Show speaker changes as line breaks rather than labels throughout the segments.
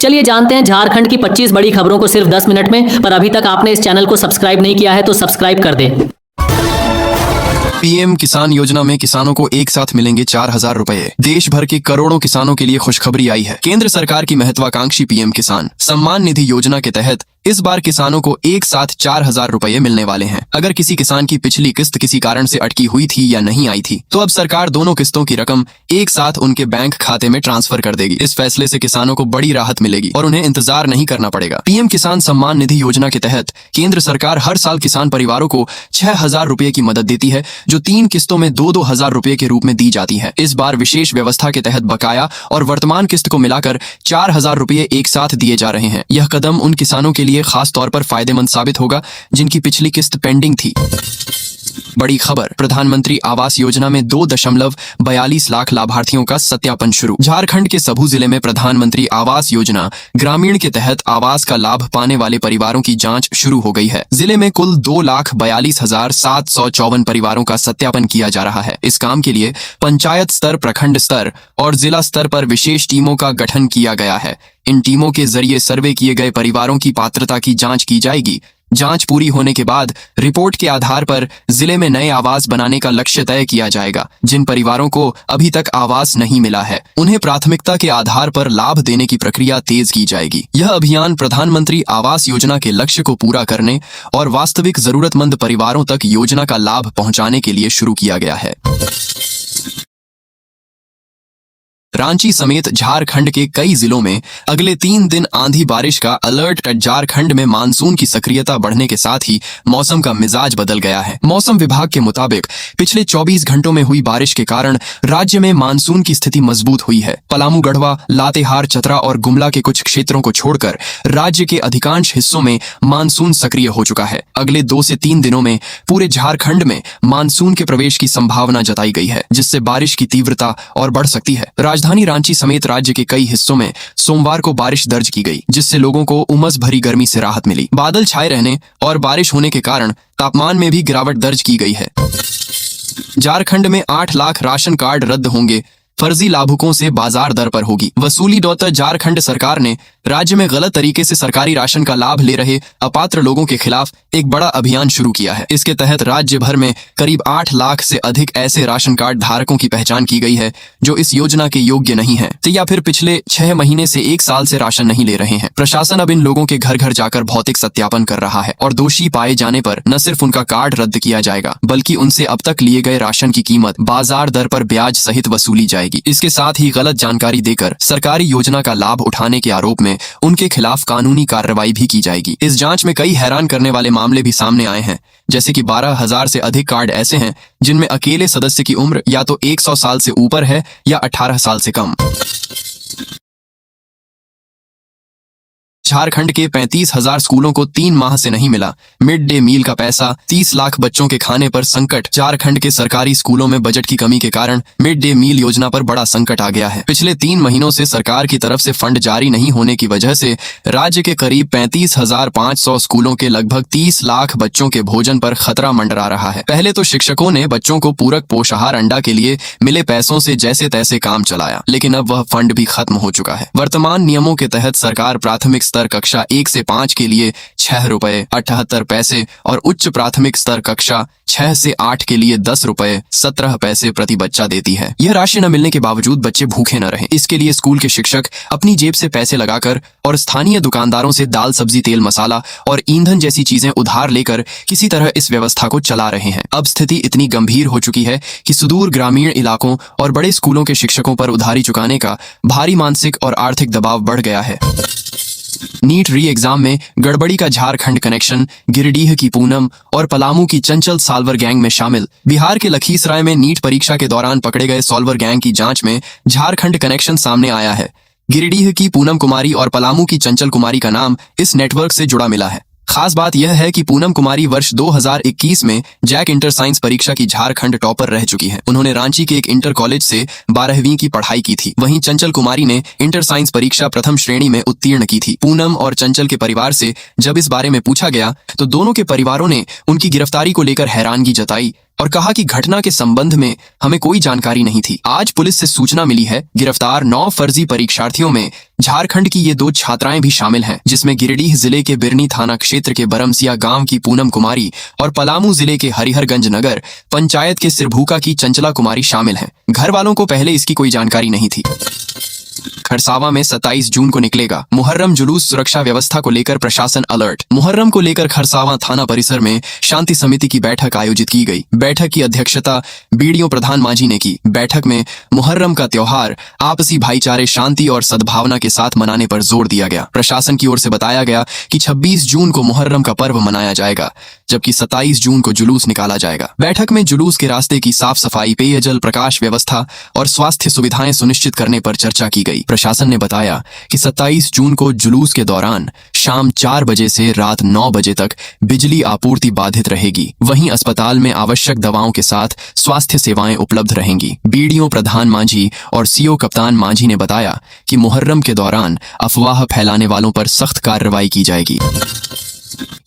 चलिए जानते हैं झारखंड की 25 बड़ी खबरों को सिर्फ 10 मिनट में। पर अभी तक आपने इस चैनल को सब्सक्राइब नहीं किया है तो सब्सक्राइब कर दें।
पीएम किसान योजना में किसानों को एक साथ मिलेंगे 4,000 रुपए। देश भर के करोड़ों किसानों के लिए खुशखबरी आई है। केंद्र सरकार की महत्वाकांक्षी पीएम किसान सम्मान निधि योजना के तहत इस बार किसानों को एक साथ 4,000 रुपए मिलने वाले हैं। अगर किसी किसान की पिछली किस्त किसी कारण से अटकी हुई थी या नहीं आई थी, तो अब सरकार दोनों किस्तों की रकम एक साथ उनके बैंक खाते में ट्रांसफर कर देगी। इस फैसले से किसानों को बड़ी राहत मिलेगी और उन्हें इंतजार नहीं करना पड़ेगा। पीएम किसान सम्मान निधि योजना के तहत केंद्र सरकार हर साल किसान परिवारों को 6,000 रुपए की मदद देती है, जो 3 किस्तों में 2-2 हजार रुपए के रूप में दी जाती है। इस बार विशेष व्यवस्था के तहत बकाया और वर्तमान किस्त को मिलाकर 4,000 रुपए एक साथ दिए जा रहे हैं। यह कदम उन किसानों के लिए खास तौर पर फायदेमंद साबित होगा जिनकी पिछली किस्त पेंडिंग थी। बड़ी खबर, प्रधानमंत्री आवास योजना में 2.42 लाख लाभार्थियों का सत्यापन शुरू। झारखंड के सबू जिले में प्रधानमंत्री आवास योजना ग्रामीण के तहत आवास का लाभ पाने वाले परिवारों की जांच शुरू हो गई है। जिले में कुल 2,42,754 परिवारों का सत्यापन किया जा रहा है। इस काम के लिए पंचायत स्तर, प्रखंड स्तर और जिला स्तर पर विशेष टीमों का गठन किया गया है। इन टीमों के जरिए सर्वे किए गए परिवारों की पात्रता की जांच की जाएगी। जांच पूरी होने के बाद रिपोर्ट के आधार पर जिले में नए आवास बनाने का लक्ष्य तय किया जाएगा। जिन परिवारों को अभी तक आवास नहीं मिला है, उन्हें प्राथमिकता के आधार पर लाभ देने की प्रक्रिया तेज की जाएगी। यह अभियान प्रधानमंत्री आवास योजना के लक्ष्य को पूरा करने और वास्तविक जरूरतमंद परिवारों तक योजना का लाभ पहुंचाने के लिए शुरू किया गया है। रांची समेत झारखंड के कई जिलों में अगले 3 दिन आंधी बारिश का अलर्ट। झारखंड में मानसून की सक्रियता बढ़ने के साथ ही मौसम का मिजाज बदल गया है। मौसम विभाग के मुताबिक पिछले 24 घंटों में हुई बारिश के कारण राज्य में मानसून की स्थिति मजबूत हुई है। पलामू, गढ़वा, लातेहार, चतरा और गुमला के कुछ क्षेत्रों को छोड़कर राज्य के अधिकांश हिस्सों में मानसून सक्रिय हो चुका है। अगले 2 से 3 दिनों में पूरे झारखंड में मानसून के प्रवेश की संभावना जताई गई है, जिससे बारिश की तीव्रता और बढ़ सकती है। राजधानी रांची समेत राज्य के कई हिस्सों में सोमवार को बारिश दर्ज की गई, जिससे लोगों को उमस भरी गर्मी से राहत मिली। बादल छाए रहने और बारिश होने के कारण तापमान में भी गिरावट दर्ज की गई है। झारखंड में 8 लाख राशन कार्ड रद्द होंगे, फर्जी लाभुकों से बाजार दर पर होगी वसूली। झारखंड सरकार ने राज्य में गलत तरीके से सरकारी राशन का लाभ ले रहे अपात्र लोगों के खिलाफ एक बड़ा अभियान शुरू किया है। इसके तहत राज्य भर में करीब 8 लाख से अधिक ऐसे राशन कार्ड धारकों की पहचान की गई है जो इस योजना के योग्य नहीं है या फिर पिछले 6 महीने से 1 साल से राशन नहीं ले रहे हैं। प्रशासन अब इन लोगों के घर घर जाकर भौतिक सत्यापन कर रहा है और दोषी पाए जाने पर न सिर्फ उनका कार्ड रद्द किया जाएगा, बल्कि उनसे अब तक लिए गए राशन की कीमत बाजार दर पर ब्याज सहित वसूली जाएगी। इसके साथ ही गलत जानकारी देकर सरकारी योजना का लाभ उठाने के आरोप में उनके खिलाफ कानूनी कार्रवाई भी की जाएगी। इस जांच में कई हैरान करने वाले मामले भी सामने आए हैं, जैसे कि 12,000 से अधिक कार्ड ऐसे हैं जिनमें अकेले सदस्य की उम्र या तो 100 साल से ऊपर है या 18 साल से कम। झारखंड के 35,000 स्कूलों को 3 माह से नहीं मिला मिड डे मील का पैसा। 30 लाख बच्चों के खाने पर संकट। झारखंड के सरकारी स्कूलों में बजट की कमी के कारण मिड डे मील योजना पर बड़ा संकट आ गया है। पिछले 3 महीनों से सरकार की तरफ से फंड जारी नहीं होने की वजह से राज्य के करीब 35,500 स्कूलों के लगभग 30 लाख बच्चों के भोजन पर खतरा मंडरा रहा है। पहले तो शिक्षकों ने बच्चों को पूरक पोषाहार अंडा के लिए मिले पैसों से जैसे तैसे काम चलाया, लेकिन अब वह फंड भी खत्म हो चुका है। वर्तमान नियमों के तहत सरकार प्राथमिक स्तर कक्षा 1 से 5 के लिए 6 रुपए 78 पैसे और उच्च प्राथमिक स्तर कक्षा 6 से 8 के लिए 10 रुपए 17 पैसे प्रति बच्चा देती है। यह राशि न मिलने के बावजूद बच्चे भूखे न रहें, इसके लिए स्कूल के शिक्षक अपनी जेब से पैसे लगाकर और स्थानीय दुकानदारों से दाल, सब्जी, तेल, मसाला और ईंधन जैसी चीजें उधार लेकर किसी तरह इस व्यवस्था को चला रहे हैं। अब स्थिति इतनी गंभीर हो चुकी है कि सुदूर ग्रामीण इलाकों और बड़े स्कूलों के शिक्षकों पर उधारी चुकाने का भारी मानसिक और आर्थिक दबाव बढ़ गया है। नीट री एग्जाम में गड़बड़ी का झारखंड कनेक्शन। गिरिडीह की पूनम और पलामू की चंचल सॉल्वर गैंग में शामिल। बिहार के लखीसराय में नीट परीक्षा के दौरान पकड़े गए सॉल्वर गैंग की जांच में झारखंड कनेक्शन सामने आया है। गिरिडीह की पूनम कुमारी और पलामू की चंचल कुमारी का नाम इस नेटवर्क से जुड़ा मिला है। खास बात यह है कि पूनम कुमारी वर्ष 2021 में जैक इंटर साइंस परीक्षा की झारखंड टॉपर रह चुकी हैं। उन्होंने रांची के एक इंटर कॉलेज से 12वीं की पढ़ाई की थी। वहीं चंचल कुमारी ने इंटर साइंस परीक्षा प्रथम श्रेणी में उत्तीर्ण की थी। पूनम और चंचल के परिवार से जब इस बारे में पूछा गया तो दोनों के परिवारों ने उनकी गिरफ्तारी को लेकर हैरानगी जताई। और कहा कि घटना के संबंध में हमें कोई जानकारी नहीं थी। आज पुलिस से सूचना मिली है, गिरफ्तार 9 फर्जी परीक्षार्थियों में झारखंड की ये 2 छात्राएं भी शामिल हैं, जिसमें गिरिडीह जिले के बिरनी थाना क्षेत्र के बरमसिया गांव की पूनम कुमारी और पलामू जिले के हरिहरगंज नगर पंचायत के सिरभूका की चंचला कुमारी शामिल हैं। घर वालों को पहले इसकी कोई जानकारी नहीं थी। खरसावा में 27 जून को निकलेगा मुहर्रम जुलूस, सुरक्षा व्यवस्था को लेकर प्रशासन अलर्ट। मुहर्रम को लेकर खरसावा थाना परिसर में शांति समिति की बैठक आयोजित की गई। बैठक की अध्यक्षता बीडीओ प्रधान मांझी ने की। बैठक में मुहर्रम का त्योहार आपसी भाईचारे, शांति और सद्भावना के साथ मनाने पर जोर दिया गया। प्रशासन की ओर से बताया गया कि 26 जून को मुहर्रम का पर्व मनाया जाएगा, जबकि 27 जून को जुलूस निकाला जाएगा। बैठक में जुलूस के रास्ते की साफ सफाई, पेयजल, प्रकाश व्यवस्था और स्वास्थ्य सुविधाएं सुनिश्चित करने पर चर्चा की गई। प्रशासन ने बताया कि 27 जून को जुलूस के दौरान शाम 4 बजे से रात 9 बजे तक बिजली आपूर्ति बाधित रहेगी। वहीं अस्पताल में आवश्यक दवाओं के साथ स्वास्थ्य सेवाएं उपलब्ध रहेंगी। बीडीओ प्रधान मांझी और सीओ कप्तान मांझी ने बताया कि मुहर्रम के दौरान अफवाह फैलाने वालों पर सख्त कार्रवाई की जाएगी।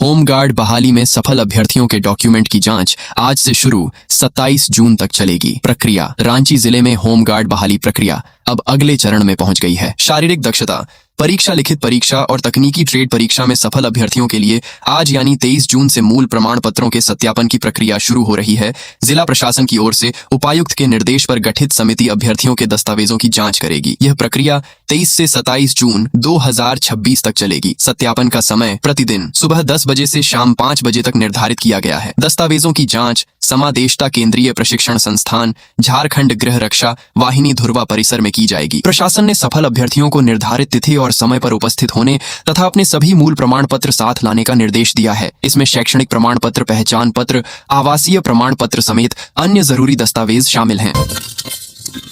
होमगार्ड बहाली में सफल अभ्यर्थियों के डॉक्यूमेंट की जांच आज से शुरू, 27 जून तक चलेगी। प्रक्रिया। रांची जिले में होमगार्ड बहाली प्रक्रिया अब अगले चरण में पहुंच गई है। शारीरिक दक्षता परीक्षा, लिखित परीक्षा और तकनीकी ट्रेड परीक्षा में सफल अभ्यर्थियों के लिए आज यानी 23 जून से मूल प्रमाण पत्रों के सत्यापन की प्रक्रिया शुरू हो रही है। जिला प्रशासन की ओर से उपायुक्त के निर्देश पर गठित समिति अभ्यर्थियों के दस्तावेजों की जांच करेगी। यह प्रक्रिया 23 से 27 जून 2026 तक चलेगी। सत्यापन का समय प्रतिदिन सुबह 10 बजे से शाम 5 बजे तक निर्धारित किया गया है। दस्तावेजों की जांच समादेष्टा केंद्रीय प्रशिक्षण संस्थान झारखंड गृह रक्षा वाहिनी धुरवा परिसर में की जाएगी। प्रशासन ने सफल अभ्यर्थियों को निर्धारित तिथि और समय पर उपस्थित होने तथा अपने सभी मूल प्रमाण पत्र साथ लाने का निर्देश दिया है। इसमें शैक्षणिक प्रमाण पत्र, पहचान पत्र, आवासीय प्रमाण पत्र समेत अन्य जरूरी दस्तावेज शामिल हैं।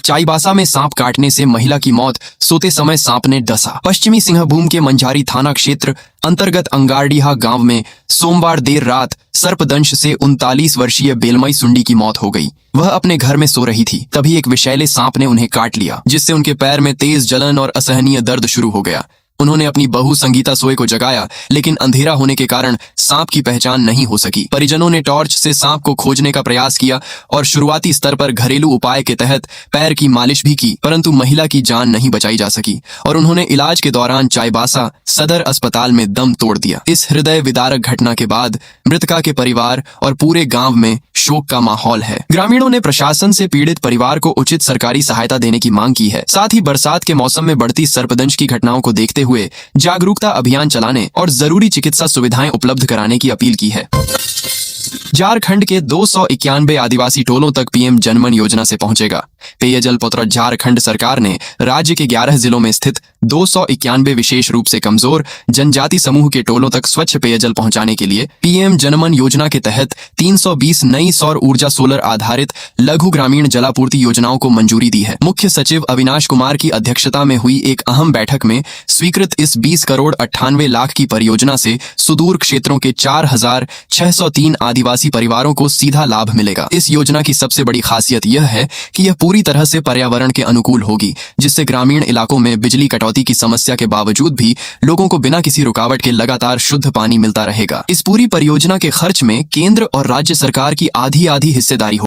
चाईबासा में सांप काटने से महिला की मौत, सोते समय सांप ने डसा। पश्चिमी सिंहभूम के मंझारी थाना क्षेत्र अंतर्गत अंगारडीहा गांव में सोमवार देर रात सर्पदंश से 39 वर्षीय बेलमई सुंडी की मौत हो गई। वह अपने घर में सो रही थी, तभी एक विषैले सांप ने उन्हें काट लिया, जिससे उनके पैर में तेज जलन और असहनीय दर्द शुरू हो गया। उन्होंने अपनी बहू संगीता सोए को जगाया, लेकिन अंधेरा होने के कारण सांप की पहचान नहीं हो सकी। परिजनों ने टॉर्च से सांप को खोजने का प्रयास किया और शुरुआती स्तर पर घरेलू उपाय के तहत पैर की मालिश भी की, परंतु महिला की जान नहीं बचाई जा सकी और उन्होंने इलाज के दौरान चाईबासा सदर अस्पताल में दम तोड़ दिया। इस हृदय विदारक घटना के बाद मृतका के परिवार और पूरे गांव में शोक का माहौल है। ग्रामीणों ने प्रशासन से पीड़ित परिवार को उचित सरकारी सहायता देने की मांग की है। साथ ही बरसात के मौसम में बढ़ती सर्पदंश की घटनाओं को देखते हुए जागरूकता अभियान चलाने और जरूरी चिकित्सा सुविधाएं उपलब्ध कराने की अपील की है। झारखंड के 291 आदिवासी टोलों तक पीएम जनमन योजना से पहुंचेगा पेयजल पत्र। झारखंड सरकार ने राज्य के 11 जिलों में स्थित 291 विशेष रूप से कमजोर जनजाति समूह के टोलों तक स्वच्छ पेयजल पहुंचाने के लिए पीएम जनमन योजना के तहत 320 नई सौर ऊर्जा सोलर आधारित लघु ग्रामीण जलापूर्ति योजनाओं को मंजूरी दी है। मुख्य सचिव अविनाश कुमार की अध्यक्षता में हुई एक अहम बैठक में स्वीकृत इस 20 करोड़ 98 लाख की परियोजना से सुदूर क्षेत्रों के 4603 आदिवासी परिवारों को सीधा लाभ मिलेगा। इस योजना की सबसे बड़ी खासियत यह है कि यह पूरी तरह से पर्यावरण के अनुकूल होगी, जिससे ग्रामीण इलाकों में बिजली कटौती की समस्या के बावजूद भी लोगों को बिना किसी रुकावट के लगातार शुद्ध पानी मिलता रहेगा। इस पूरी परियोजना के खर्च में केंद्र और राज्य सरकार की आधी हिस्सेदारी